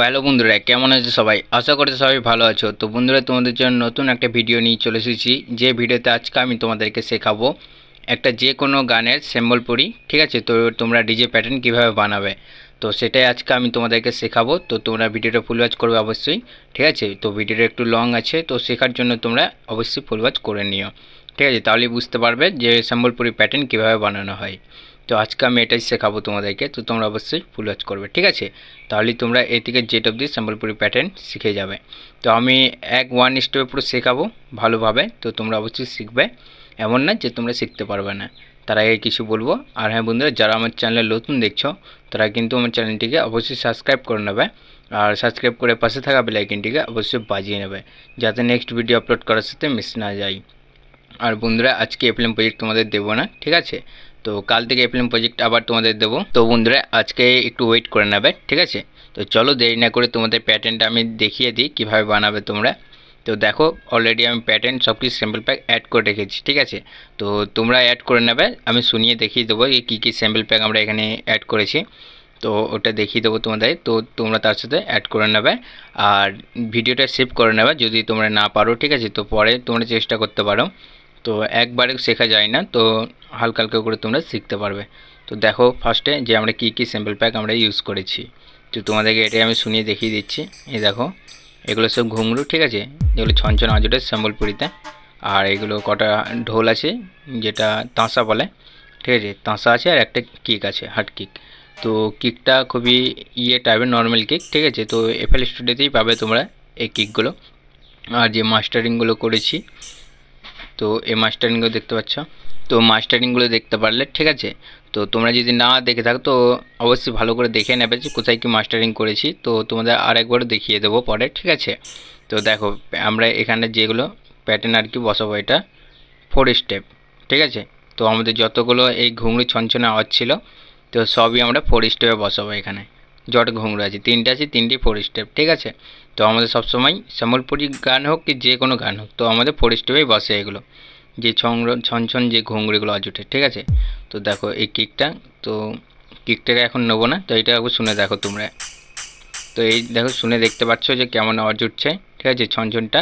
Hello বন্ধুরা, কেমন আছো সবাই? আশা করি সবাই ভালো আছো। তো বন্ধুরা, তোমাদের জন্য নতুন একটা ভিডিও নিয়ে চলে এসেছি। যে ভিডিওতে আজকে আমি তোমাদেরকে শেখাবো একটা যে কোনো গানের সম্বলপুরি, ঠিক আছে? তো তোমরা ডিজে প্যাটার্ন কিভাবে বানাবে, তো সেটাই আজকে আমি তোমাদেরকে শেখাবো। তো তোমরা ভিডিওটা ফুল ওয়াচ করবে অবশ্যই, ঠিক আছে? তো ভিডিওটা একটু লং আছে, তো শেখার জন্য তোমরা অবশ্যই ফুল ওয়াচ করে নিও, ঠিক আছে? তাহলেই বুঝতে পারবে যে সম্বলপুরি প্যাটার্ন কিভাবে বানানো হয়। তো আজকে আমি এটাই শেখাবো তোমাদেরকে, তো তোমরা অবশ্যই ফুল ওয়াচ করবে, ঠিক আছে? তাহলে তোমরা এ থেকে জেড অবধি সম্বলপুরি প্যাটার্ন শিখে যাবে। তো আমি ওয়ান স্টেপে পুরো শেখাবো ভালোভাবে, তো তোমরা অবশ্যই শিখবে। এমন না যে তোমরা শিখতে পারবে না। তার আগে কিছু বলবো, আর হ্যাঁ বন্ধুরা, যারা আমার চ্যানেলে নতুন দেখছো তারা কিন্তু আমার চ্যানেলটিকে অবশ্যই সাবস্ক্রাইব করে নেবে, আর সাবস্ক্রাইব করে পাশে থাকা বেল আইকনটিকে অবশ্যই বাজিয়ে নেবে, যাতে নেক্সট ভিডিও আপলোড করার সাথে মিস না যায়। আর বন্ধুরা, আজকে এফএলএম প্রজেক্ট তোমাদের দেবো না, ঠিক আছে? তো কাল থেকে এফএলএম প্রজেক্ট আবার তোমাদের দেবো। তো বন্ধুরা, আজকে একটু ওয়েট করে নেবে, ঠিক আছে? তো চলো দেরি না করে তোমাদের প্যাটার্নটা আমি দেখিয়ে দিই কীভাবে বানাবে তোমরা। তো দেখো, অলরেডি আমি প্যাটার্ন সব কিছু স্যাম্পল প্যাক অ্যাড করে রেখেছি, ঠিক আছে? তো তোমরা অ্যাড করে নেবে, আমি শুনিয়ে দেখিয়ে দেবো যে কী কী স্যাম্পল প্যাক আমরা এখানে অ্যাড করেছি। তো ওটা দেখিয়ে দেবো তোমাদের, তো তোমরা তার সাথে অ্যাড করে নেবে আর ভিডিওটা সেভ করে নেবে যদি তোমরা না পারো, ঠিক আছে? তো পরে তোমরা চেষ্টা করতে পারো। তো একবারে শেখা যায় না, তো হালকা হালকা করে তোমরা শিখতে পারবে। তো দেখো ফার্স্টে যে আমরা কী কী স্যাম্পল প্যাক আমরা ইউজ করেছি, তো তোমাদেরকে এটাই আমি শুনিয়ে দেখিয়ে দিচ্ছি। এই দেখো, এগুলো সব ঘুঙরু, ঠিক আছে? যেগুলো ছনছন আজুটে সম্বলপুরিতে। আর এগুলো কটা ঢোল আছে, যেটা তাঁসা বলে, ঠিক আছে? তাঁসা আছে, আর একটা কিক আছে, হার্ড কিক। তো কিকটা খুবই টাইপের নর্মাল কিক, ঠিক আছে? তো এফএল স্টুডিওতেই পাবে তোমরা এই কিকগুলো। আর যে মাস্টারিংগুলো করেছি, তো এই মাস্টারিংগুলো দেখতে পাচ্ছ, তো মাস্টারিংগুলো দেখতে পারলে, ঠিক আছে? তো তোমরা যদি না দেখে থাকো তো অবশ্যই ভালো করে দেখে নেবে যে কোথায় কি মাস্টারিং করেছি, তো তোমাদের আরেকবারও দেখিয়ে দেবো পরে, ঠিক আছে? তো দেখো, আমরা এখানে যেগুলো প্যাটার্ন আর কি বসাবো, এটা 4 স্টেপ, ঠিক আছে? তো আমাদের যতগুলো এই ঘুঙরু ছনছনে আওয়াজ ছিল, তো সবই আমরা 4 স্টেপে বসাবো। এখানে যত ঘুঙরু আছে, 3টে আছে, 3টি 4 স্টেপ, ঠিক আছে? তো আমাদের সবসময় সম্বলপুরি গান হোক কি যে কোনো গান হোক, তো আমাদের 4 স্টেপেই বসে এগুলো, যে ছনছন যে ঘুঙরুগুলো আজ ওঠে, ঠিক আছে? তো দেখো এই কিকটা, তো কিকটাকে এখন নেবো না, তো এটা একবার শুনে দেখো তোমরা। তো এই দেখো, শুনে দেখতে পাচ্ছ যে কেমন আওয়াজ উঠছে, ঠিক আছে? ছনছনটা।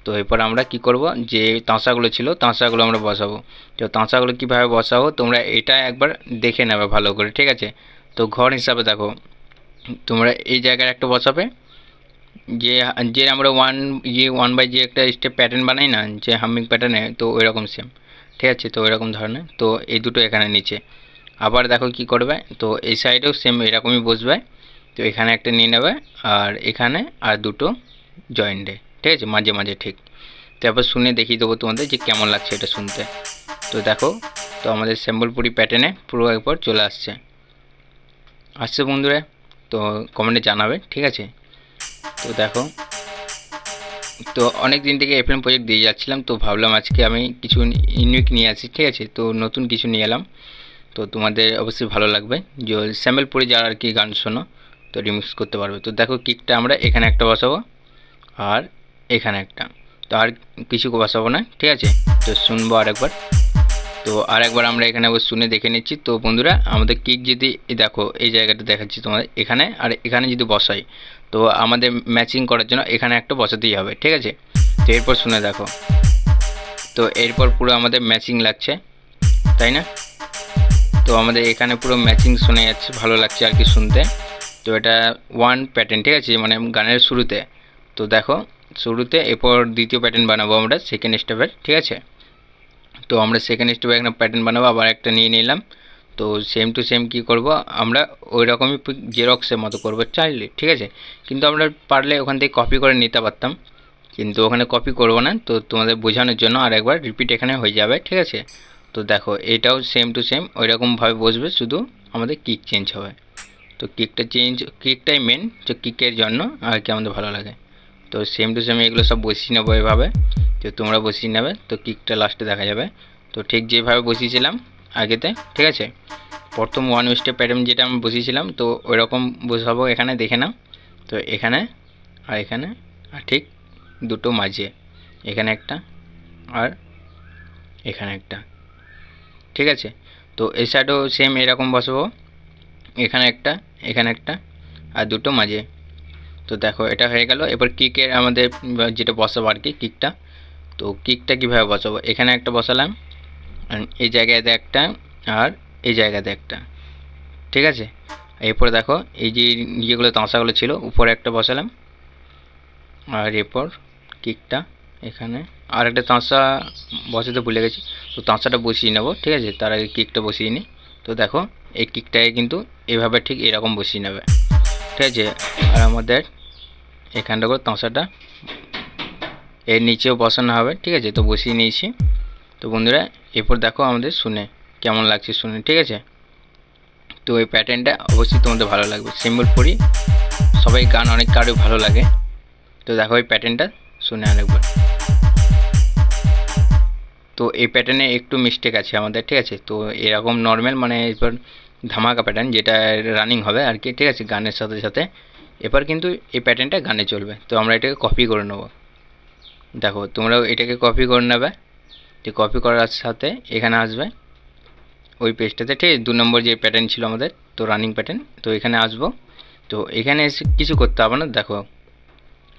তো এরপর আমরা কি করব, যে তাঁসাগুলো ছিল তাঁসাগুলো আমরা বসাবো। তো তাঁসাগুলো কীভাবে বসাবো তোমরা এটা একবার দেখে নেবে ভালো করে, ঠিক আছে? তো ঘর হিসাবে দেখো, তোমরা এই জায়গায় একটা বসাবে, যে যে আমরা ওয়ান বাই যে একটা স্টেপ প্যাটার্ন বানাই না, যে হামিং প্যাটার্নে, তো ওই রকম সেম, ঠিক আছে? তো ওই রকম ধরনের, তো এই দুটো এখানে নিচে। আবার দেখো কি করবে, তো এই সাইডেও সেম এরকমই বসবে। তো এখানে একটা নিয়ে নেবে, আর এখানে আর দুটো জয়েন্টে, ঠিক আছে? মাঝে মাঝে, ঠিক। তারপর শুনে দেখিয়ে দেবো তোমাদের যে কেমন লাগছে এটা শুনতে। তো দেখো, তো আমাদের সম্বলপুরি প্যাটার্নে পুরো একবার চলে আসছে বন্ধুরা। তো কমেন্টে জানাবে, ঠিক আছে? তো দেখো, তো অনেক দিন থেকে এফএলএম প্রজেক্ট দিয়ে যাচ্ছিলাম, তো ভাবলাম আজকে আমি কিছু ইউনিক নিয়ে আসি, ঠিক আছে? তো নতুন কিছু নিয়ে এলাম, তো তোমাদের অবশ্যই ভালো লাগবে। যে সম্বলপুরি যারা আর কি গান শোনো, তো রিমিক্স করতে পারবে। তো দেখো, কিকটা আমরা এখানে একটা বসাবো, আর এখানে একটা, তো আর কিছু বসাবো না, ঠিক আছে? তো শুনবো আরেকবার। তো আরেকবার আমরা এখানে আবার শুনে দেখে নিচ্ছি। তো বন্ধুরা, আমাদের কিক যদি দেখো এই জায়গাটা দেখাচ্ছি তোমাদের, এখানে আর এখানে যদি বসাই, তো আমাদের ম্যাচিং করার জন্য এখানে একটা বসাতেই হবে, ঠিক আছে? তো এরপর শুনে দেখো, তো এরপর পুরো আমাদের ম্যাচিং লাগছে, তাই না? তো আমাদের এখানে পুরো ম্যাচিং শোনা যাচ্ছে, ভালো লাগছে আর কি শুনতে। তো এটা ওয়ান প্যাটার্ন, ঠিক আছে? মানে গানের শুরুতে। তো দেখো, শুরুতে এরপর দ্বিতীয় প্যাটার্ন বানাবো আমরা সেকেন্ড স্টেপের, ঠিক আছে? তো আমরা সেকেন্ড স্টেপে একটা প্যাটার্ন বানাবো, আবার একটা নিয়ে নিলাম। তো সেম টু সেম কী করব, আমরা ওই রকমই জেরক্সের মতো করবো চাইলে, ঠিক আছে? কিন্তু আমরা পারলে ওখান থেকে কপি করে নিতে পারতাম, কিন্তু ওখানে কপি করব না। তো তোমাদের বোঝানোর জন্য আর একবার রিপিট এখানে হয়ে যাবে, ঠিক আছে? তো দেখো, এটাও সেম টু সেম ওই রকমভাবে বসবে, শুধু আমাদের কিক চেঞ্জ হবে। তো কিকটাই মেন, তো কিকের জন্য আর কি আমাদের ভালো লাগে। তো সেম টু সেম এগুলো সব বসিয়ে নেবো এভাবে, তো তোমরা বসিয়ে নেবে। তো কিকটা লাস্টে দেখা যাবে, তো ঠিক যেভাবে বসিয়েছিলাম আগেতে, ঠিক আছে? প্রথম ওয়ান স্টেপ প্যাটার্ন যেটা আমি বসিয়েছিলাম, তো ওই রকম বসাবো। এখানে দেখে নাও, তো এখানে আর এখানে, আর ঠিক দুটো মাঝে, এখানে একটা আর এখানে একটা, ঠিক আছে? তো এই সাইডেও সেম এরকম বসাবো, এখানে একটা, এখানে একটা, আর দুটো মাঝে। তো দেখো এটা হয়ে গেল। এবার কিকের আমাদের যেটা বসাবো আর কি কিকটা, তো কিকটা কীভাবে বসাবো, এখানে একটা বসালাম, এই জায়গাতে একটা, আর এই জায়গাতে একটা, ঠিক আছে। এরপরে দেখো এই যে ইয়েগুলো তাঁসাগুলো ছিল উপরে একটা বসালাম, আর এরপর কিকটা এখানে, আর একটা তাঁসা বসাতে ভুলে গেছি, তো তাঁসাটা বসিয়ে নেবো, ঠিক আছে। তার আগে কিকটা বসিয়ে নিই। তো দেখো এই কিকটাকে কিন্তু এভাবে ঠিক এরকম বসিয়ে নেবে, ঠিক আছে। আর আমাদের এখানটা করে তাঁসাটা এর নিচেও বসানো হবে, ঠিক আছে। তো বসিয়ে নিয়েছি। তো বন্ধুরা এরপর দেখো আমাদের শুনে কেমন লাগছে শুনে, ঠিক আছে। তো এই প্যাটার্নটা অবশ্যই তোমাদের ভালো লাগবে, সম্বলপুরি সবাই গান অনেক কারো ভালো লাগে। তো দেখো এই প্যাটার্নটা শুনে আরেকবার। তো এই প্যাটার্নে একটু মিস্টেক আছে আমাদের, ঠিক আছে। তো এরকম নর্মাল মানে এবার ধামাকা প্যাটার্ন যেটা রানিং হবে আর কি, ঠিক আছে, গানের সাথে সাথে। এবার কিন্তু এই প্যাটার্নটা গানে চলবে। তো আমরা এটাকে কপি করে নেব। দেখো তোমরাও এটাকে কপি করে নেবে। তো কপি করার সাথে এখানে আসবে ওই পেজটাতে, ঠিক আছে, 2 নম্বর যে প্যাটার্ন ছিল আমাদের, তো রানিং প্যাটার্ন। তো এখানে আসবো। তো এখানে এসে কিছু করতে হবে না। দেখো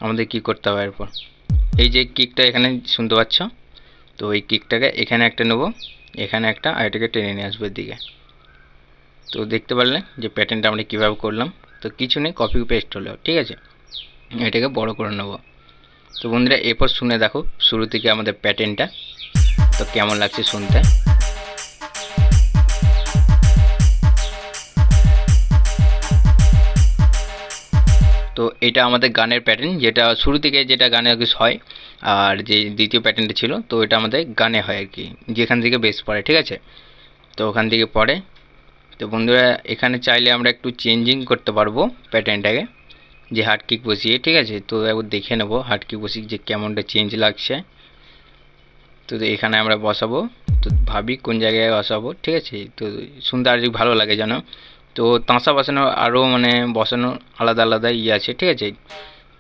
আমাদের কি করতে হবে এরপর, এই যে কিকটা এখানে শুনতে পাচ্ছ, তো এই কিকটাকে এখানে একটা নেবো, এখানে একটা, আর এটাকে টেনে নিয়ে আসবো এদিকে। তো দেখতে পারলে যে প্যাটার্নটা আমরা কীভাবে করলাম। তো কিছু নেই, কপি পেস্ট হলো, ঠিক আছে। এটাকে বড় করে নেবো। তো বন্ধুরা এরপর শুনে দেখো শুরু থেকে আমাদের প্যাটার্নটা, তো কেমন লাগছে শুনতে। তো এটা আমাদের গানের প্যাটার্ন, যেটা শুরু থেকে যেটা গানে আর কি হয়, আর যে দ্বিতীয় প্যাটার্নটা ছিল, তো এটা আমাদের গানে হয় আর কি, যেখান থেকে বেস পড়ে, ঠিক আছে। তো ওখান থেকে পড়ে। তো বন্ধুরা এখানে চাইলে আমরা একটু চেঞ্জিং করতে পারবো প্যাটার্নটাকে, যে হার্ড কিক বসিয়ে, ঠিক আছে। তো একবার দেখে নেবো হার্ড কিক বসিয়ে যে কেমনটা চেঞ্জ লাগছে। তো এখানে আমরা বসাবো, তো ভাবি কোন জায়গায় বসাবো, ঠিক আছে। তো শুনতে আর ভালো লাগে যেন। তো তাঁসা বসানো আরও মানে বসানো আলাদা আলাদা ইয়ে আছে, ঠিক আছে।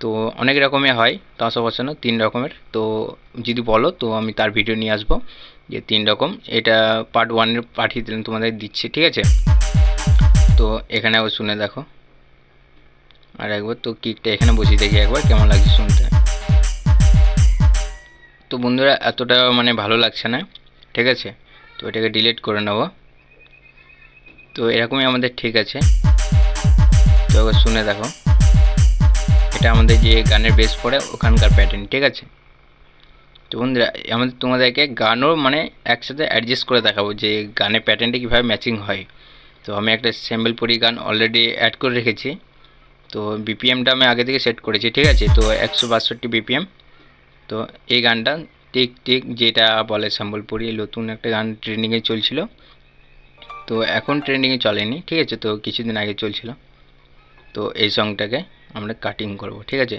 তো অনেক রকমের হয় তাঁসা বসানো, 3 রকমের। তো যদি বলো তো আমি তার ভিডিও নিয়ে আসবো, যে 3 রকম। এটা পার্ট 1 পাঠিয়ে দিলাম তোমাদের, দিচ্ছি, ঠিক আছে। তো এখানে আবার শুনে দেখো আর একবার। তো কিকটা এখানে বসিয়ে দেখি একবার কেমন লাগছে শুনতে। তো বন্ধুরা এতটা মানে ভালো লাগছে না, ঠিক আছে। তো এটাকে ডিলিট করে নেব। তো এরকমই আমাদের ঠিক আছে। তো এবার শুনে দেখো, এটা আমাদের যে গানের বেস পড়ে ওখানকার প্যাটার্ন, ঠিক আছে। তো বন্ধুরা আমাদের তোমাদেরকে গানও মানে একসাথে অ্যাডজাস্ট করে দেখাবো যে গানের প্যাটার্নটা কীভাবে ম্যাচিং হয়। তো আমি একটা সম্বলপুরি গান অলরেডি অ্যাড করে রেখেছি। তো বিপিএমটা আমি আগে থেকে সেট করেছি, ঠিক আছে। তো 162 বিপিএম। তো এই গানটা টিক টিক যেটা বলে সম্বলপুরি, নতুন একটা গান ট্রেন্ডিংয়ে চলছিল। তো এখন ট্রেন্ডিংয়ে চলেনি, ঠিক আছে, তো কিছুদিন আগে চলছিল। তো এই সংটাকে আমরা কাটিং করব, ঠিক আছে।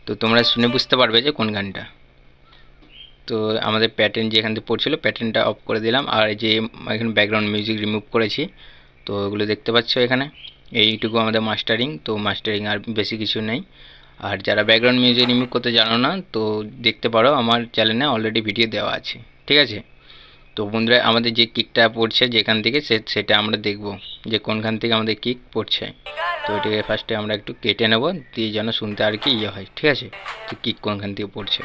তো তোমরা শুনে বুঝতে পারবে যে কোন গানটা। তো আমাদের প্যাটার্ন যেখান থেকে পড়ছিল প্যাটার্নটা অফ করে দিলাম, আর এই যে এখানে ব্যাকগ্রাউন্ড মিউজিক রিমুভ করেছি। তো ওগুলো দেখতে পাচ্ছ এখানে, এইটুকু আমাদের মাস্টারিং। তো মাস্টারিং আর বেশি কিছু নেই। আর যারা ব্যাকগ্রাউন্ড মিউজিক রিমুভ করতে জানো না, তো দেখতে পারো আমার চ্যানেলে অলরেডি ভিডিও দেওয়া আছে, ঠিক আছে। তো বন্ধুরা আমাদের যে কিকটা পড়ছে যেখান থেকে সেটা আমরা দেখব যে কোনখান থেকে আমাদের কিক পড়ছে। তো এটাকে ফার্স্টে আমরা একটু কেটে নেব, দিয়ে যেন শুনতে আর কি ইয়ে হয়, ঠিক আছে। তো কিক কোনখান থেকে পড়ছে,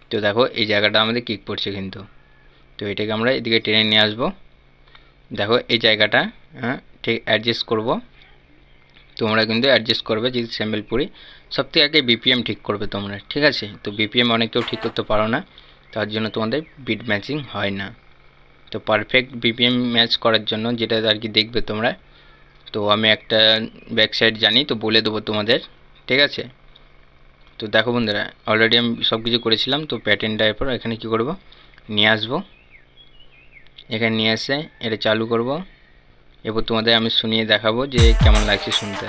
তো দেখো এই জায়গাটা আমাদের কিক পড়ছে কিন্তু। তো এটাকে আমরা এদিকে টেনে নিয়ে আসবো। দেখো এই জায়গাটা, হ্যাঁ ঠিক অ্যাডজাস্ট করব। তোমরা কিন্তু অ্যাডজাস্ট করবে যদি সম্বলপুরি, সব থেকে আগে বিপিএম ঠিক করবে তোমরা, ঠিক আছে। তো বিপিএম অনেকেও ঠিক করতে পারো না, তার জন্য তোমাদের বিট ম্যাচিং হয় না। তো পারফেক্ট বিপিএম ম্যাচ করার জন্য যেটা আর কি দেখবে তোমরা, তো আমি একটা ওয়েবসাইট জানি, তো বলে দেবো তোমাদের, ঠিক আছে। তো দেখো বন্ধুরা অলরেডি আমি সব কিছু করেছিলাম। তো প্যাটার্নটা এরপর এখানে কি করব, নিয়ে আসবো, এখানে নিয়ে এসে এটা চালু করব। এরপর তোমাদের আমি শুনিয়ে দেখাবো যে কেমন লাগছে শুনতে।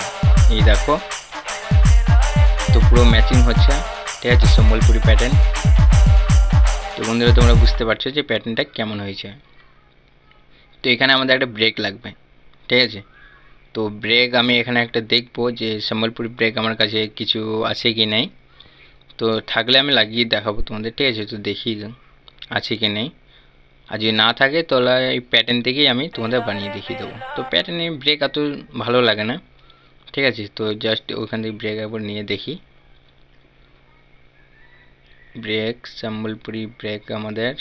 এই দেখো তো পুরো ম্যাচিং হচ্ছে, ঠিক আছে, সম্বলপুরি প্যাটার্ন। তো বন্ধুরা তোমরা বুঝতে পারছো যে প্যাটার্নটা কেমন হয়েছে। তো এখানে আমাদের একটা ব্রেক লাগবে, ঠিক আছে। তো ব্রেক আমি এখানে একটা দেখবো যে সম্বলপুরি ব্রেক আমার কাছে কিছু আছে কি নেই। তো থাকলে আমি লাগিয়ে দেখাবো তোমাদের, ঠিক আছে। তো দেখি আছে কি নেই, আর যদি না থাকে তাহলে এই প্যাটার্ন থেকেই আমি তোমাদের বানিয়ে দেখিয়ে দেবো। তো প্যাটার্নে ব্রেক এত ভালো লাগে না, ঠিক আছে। তো জাস্ট ওখান থেকে ব্রেক একবার নিয়ে দেখি, ব্রেক সম্বলপুরি ব্রেক আমাদের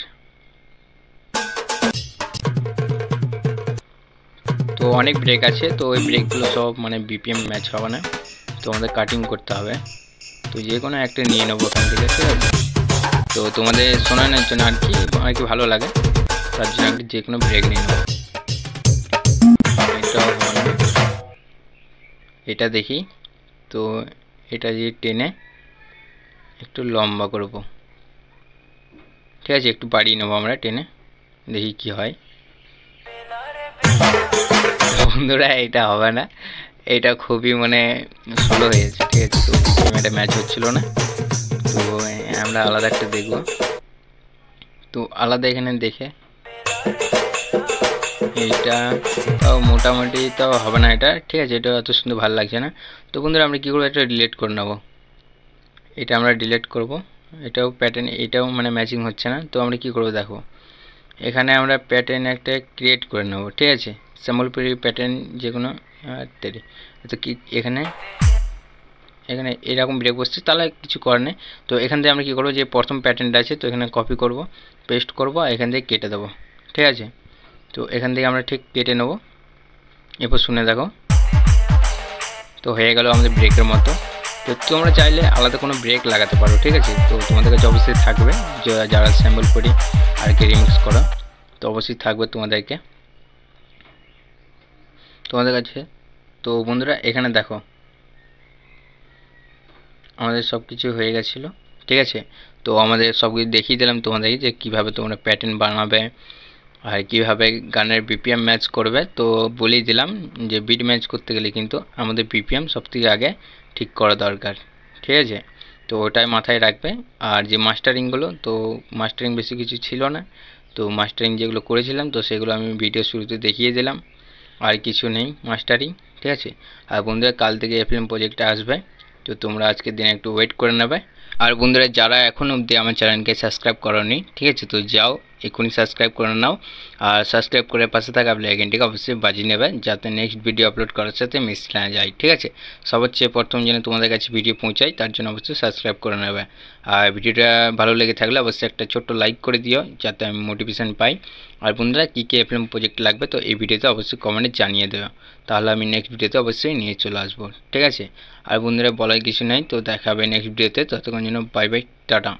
তো অনেক ব্রেক আছে। তো ওই ব্রেকগুলো সব মানে বিপিএম ম্যাচ হবে না, তো আমাদের কাটিং করতে হবে। তো যে কোনো একটা নিয়ে নেবো ওখান থেকে, ঠিক আছে। তো তোমাদের শোনানোর জন্য আর কি ভালো লাগে, তার জন্য একটা যে কোনো ব্রেক নিয়ে নেবো। এটাও হবে না, এটা দেখি। তো এটা যে টেনে একটু লম্বা করব, ঠিক আছে, একটু বাড়িয়ে নেবো আমরা টেনে, দেখি কি হয়। বন্ধুরা এটা হবে না, এটা খুবই মানে স্লো হয়েছে, ঠিক আছে। তো এটা ম্যাচ হচ্ছিল না, তো আমরা আলাদা একটা দেখবো। তো আলাদা এখানে দেখে এইটা তাও মোটামুটি তাও হবে না এটা, ঠিক আছে। এটা এত সুন্দর ভালো লাগছে না। তো বন্ধুরা আমরা কী করবো, এটা ডিলিট করে নেবো, এটা আমরা ডিলিট করব। এটাও প্যাটার্ন, এটাও মানে ম্যাচিং হচ্ছে না। তো আমরা কি করব দেখো, এখানে আমরা প্যাটার্ন একটা ক্রিয়েট করে নেব, ঠিক আছে। সম্বলপুরি প্যাটার্ন যে কোনো ইত্যাদি। তো কি এখানে এখানে এরকম ব্রেক বসছে, তাহলে কিছু করার নেই। তো এখান থেকে আমরা কী করবো, যে প্রথম প্যাটার্নটা আছে তো এখানে কপি করব, পেস্ট করব, আর এখান থেকে কেটে দেবো, ঠিক আছে। তো এখান থেকে আমরা ঠিক কেটে নেব, এরপর শুনে দেখো। তো হয়ে গেল আমাদের ব্রেকের মতো। তো তোমরা চাইলে আলাদা কোনো ব্রেক লাগাতে পারো, ঠিক আছে। তো তোমাদের কাছে অবশ্যই থাকবে, যারা সম্বলপুরি আর কি রিমিক্স করা, তো অবশ্যই থাকবে তোমাদের কাছে। তো বন্ধুরা এখানে দেখো আমাদের সব কিছু হয়ে গেছিলো, ঠিক আছে। তো আমাদের সব কিছু দেখিয়ে দিলাম তোমাদেরকে যে কীভাবে তোমরা প্যাটার্ন বানাবে আর কীভাবে গানের বিপিএম ম্যাচ করবে। তো বলেই দিলাম যে বিট ম্যাচ করতে গেলে কিন্তু আমাদের বিপিএম সবথেকে আগে ঠিক করা দরকার, ঠিক আছে। তো ওটাই মাথায় রাখবে। আর যে মাস্টারিংগুলো, তো মাস্টারিং বেশি কিছু ছিল না, তো মাস্টারিং যেগুলো করেছিলাম তো সেগুলো আমি ভিডিও শুরুতে দেখিয়ে দিলাম, আর কিছু নেই মাস্টারিং, ঠিক আছে। আর বন্ধুরা কাল থেকে এফএলএম প্রজেক্টটা আসবে, তো তোমরা আজকের দিনে একটু ওয়েট করে নেবে। আর বন্ধুরা যারা এখন অবধি আমার চ্যানেলকে সাবস্ক্রাইব করোনি, ঠিক আছে, তো যাও এখনই সাবস্ক্রাইব করে নাও। আর সাবস্ক্রাইব করে পাশে থাকা বেল আইকনটিকে অবশ্যই বাজিয়ে নেবে, যাতে নেক্সট ভিডিও আপলোড করার সাথে মিস না যায়, ঠিক আছে। সবার চেয়ে প্রথম যেন তোমাদের কাছে ভিডিও পৌঁছায়, তার জন্য অবশ্যই সাবস্ক্রাইব করে নেবে। আর ভিডিওটা ভালো লেগে থাকলে অবশ্যই একটা ছোট্ট লাইক করে দিও, যাতে আমি মোটিভেশন পাই। আর বন্ধুরা কী কী এফএলএম প্রজেক্ট লাগবে তো এই ভিডিওতে অবশ্যই কমেন্টে জানিয়ে দেবে, তাহলে আমি নেক্সট ভিডিওতে অবশ্যই নিয়ে চলে আসবো, ঠিক আছে। আর বন্ধুরা বলার কিছু নাই, তো দেখা হবে নেক্সট ভিডিওতে। ততক্ষণ জন্য বাই বাই, টাটা।